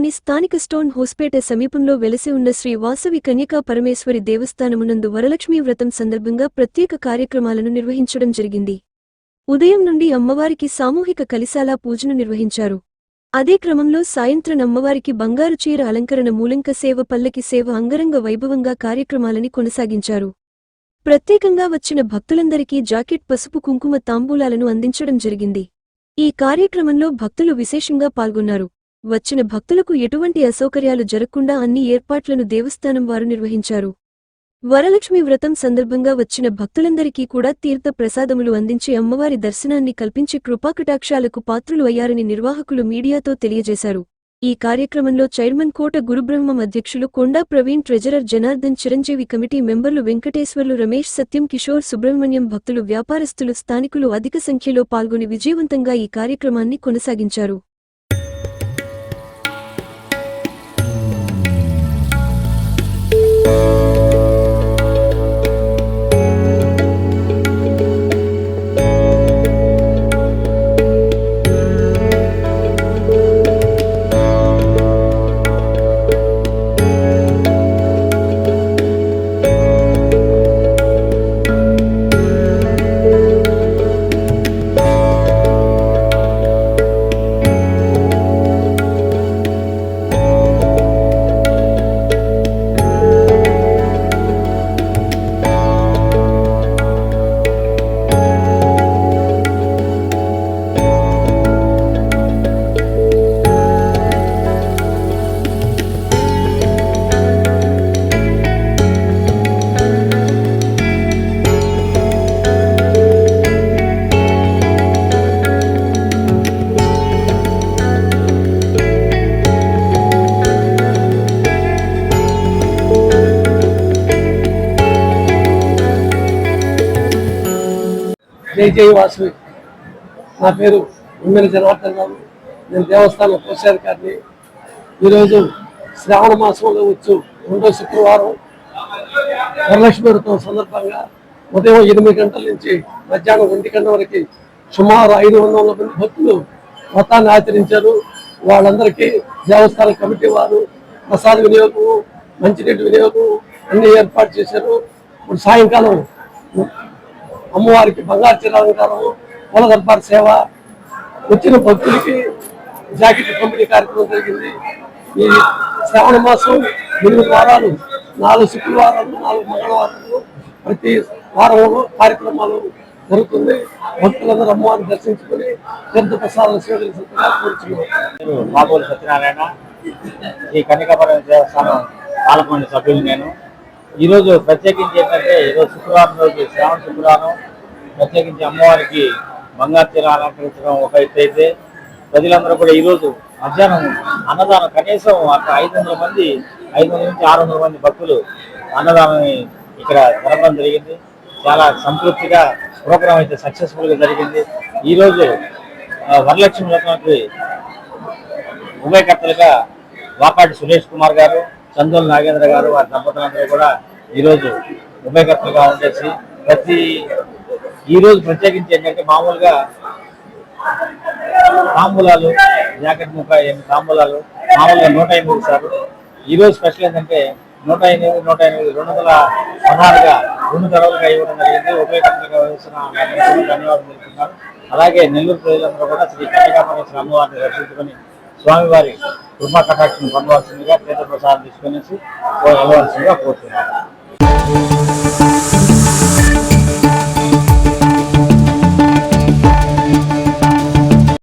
పట్టణంలోని స్థానిక స్టోన్ హోస్పేట సమీపంలో వెలసి ఉన్న శ్రీ వాసవి కన్యకా పరమేశ్వరి దేవస్థానమునందు వరలక్ష్మీ వ్రతం సందర్భంగా ప్రత్యేక కార్యక్రమాలను నిర్వహించడం జరిగింది. ఉదయం నుండి అమ్మవారికి సామూహిక కలిశాల పూజను నిర్వహించారు. అదే క్రమంలో సాయంత్రం అమ్మవారికి బంగారు చీర అలంకరణ, మూలంక సేవ, పల్లకి సేవ అంగరంగ వైభవంగా కార్యక్రమాలని కొనసాగించారు. ప్రత్యేకంగా వచ్చిన భక్తులందరికీ జాకెట్, పసుపు, కుంకుమ తాంబూలాలను అందించడం జరిగింది. ఈ కార్యక్రమంలో భక్తులు విశేషంగా పాల్గొన్నారు. వచ్చిన భక్తులకు ఎటువంటి అసౌకర్యాలు జరగకుండా అన్ని ఏర్పాట్లను దేవస్థానం వారు నిర్వహించారు. వరలక్ష్మి వ్రతం సందర్భంగా వచ్చిన భక్తులందరికీ కూడా తీర్థ ప్రసాదములు అందించి అమ్మవారి దర్శనాన్ని కల్పించి కృపాకటాక్షాలకు పాత్రులు అయ్యారని నిర్వాహకులు మీడియాతో తెలియజేశారు. ఈ కార్యక్రమంలో చైర్మన్ కోట గురుబ్రహ్మం, అధ్యక్షులు కొండా ప్రవీణ్, ట్రెజరర్ జనార్దన్, చిరంజీవి, కమిటీ మెంబర్లు వెంకటేశ్వర్లు, రమేష్, సత్యం, కిషోర్, సుబ్రహ్మణ్యం, భక్తులు, వ్యాపారస్తులు, స్థానికులు అధిక సంఖ్యలో పాల్గొని విజయవంతంగా ఈ కార్యక్రమాన్ని కొనసాగించారు. జై వాసవి. నా పేరు ఉమ్మెల జనార్దన్ రావు. నేను దేవస్థానం కోశాధికారిని. ఈరోజు శ్రావణ మాసంలో వచ్చు 2వ శుక్రవారం వరలక్ష్మి వ్రతం సందర్భంగా ఉదయం 8 గంటల నుంచి మధ్యాహ్నం 1 గంట వరకు సుమారు 500 మంది భక్తులు వ్రతాన్ని ఆచరించారు. వాళ్ళందరికీ దేవస్థానం కమిటీ వారు ప్రసాద వినియోగం, మంచినీటి వినియోగం అన్ని ఏర్పాటు చేశారు. ఇప్పుడు సాయంకాలం అమ్మవారికి బంగారు చీర అలంకారం, పూల దర్బార్ సేవ, వచ్చిన భక్తులకి జాకెట్ పంపిణీ కార్యక్రమం జరిగింది. ఈ శ్రావణ మాసం 8 వారాలు, 4 శుక్రవారాలు, 4 మంగళవారాలు ప్రతి వారంలో కార్యక్రమాలు జరుగుతుంది. భక్తులందరూ అమ్మవారిని దర్శించుకుని తీర్థ ప్రసాదాలు స్వీకరించాలని కోరుచున్నాను. బాబోలు సత్యనారాయణ, ఈ కన్యకాపురం దేవస్థానం పాలకమండలి సభ్యులు నేను. ఈరోజు ప్రత్యేకించి ఏంటంటే, ఈరోజు శుక్రవారం రోజు, శ్రావణ శుక్రవారం, ప్రత్యేకించి అమ్మవారికి బంగారు చీర అలంకరించడం ఒక ఎత్తు అయితే, ప్రజలందరూ కూడా ఈరోజు మధ్యాహ్నం అన్నదానం కనీసం 500 మంది, 500 నుంచి 600 మంది భక్తులు అన్నదానాన్ని ఇక్కడ జరపడం జరిగింది. చాలా సంతృప్తిగా ప్రోగ్రాం అయితే సక్సెస్ఫుల్గా జరిగింది. ఈరోజు వరలక్ష్మి వ్రతానికి ఉభయకర్తలుగా వాకాటి సురేష్ కుమార్ గారు, చందోల్ నాగేంద్ర గారు, వారి దంపతులందరూ కూడా ఈరోజు ఉభయకర్తలుగా ఉండేసి ఈరోజు ప్రత్యేకించి ఏంటంటే, మామూలుగా తాంబూలాలు, జాకెట్ ముక్క 8 తాంబూలాలు మామూలుగా 108 ఇస్తారు. ఈరోజు స్పెషల్ ఏంటంటే 108, 216గా 2 తరగతులుగా ఇవ్వడం జరిగింది. ఉభయకర్తలుగా వేస్తున్న ధన్యవాదాలు తెలుపుతున్నారు. అలాగే నెల్లూరు ప్రజలందరూ కూడా శ్రీ కన్యకాపరమేశ్వరి అమ్మవారిని దర్శించుకొని స్వామివారి కృపా కటాక్షను పొందవలసిందిగా, తీర్థ ప్రసాదం తీసుకునేసి వెళ్ళవలసిందిగా కోరుతున్నారు.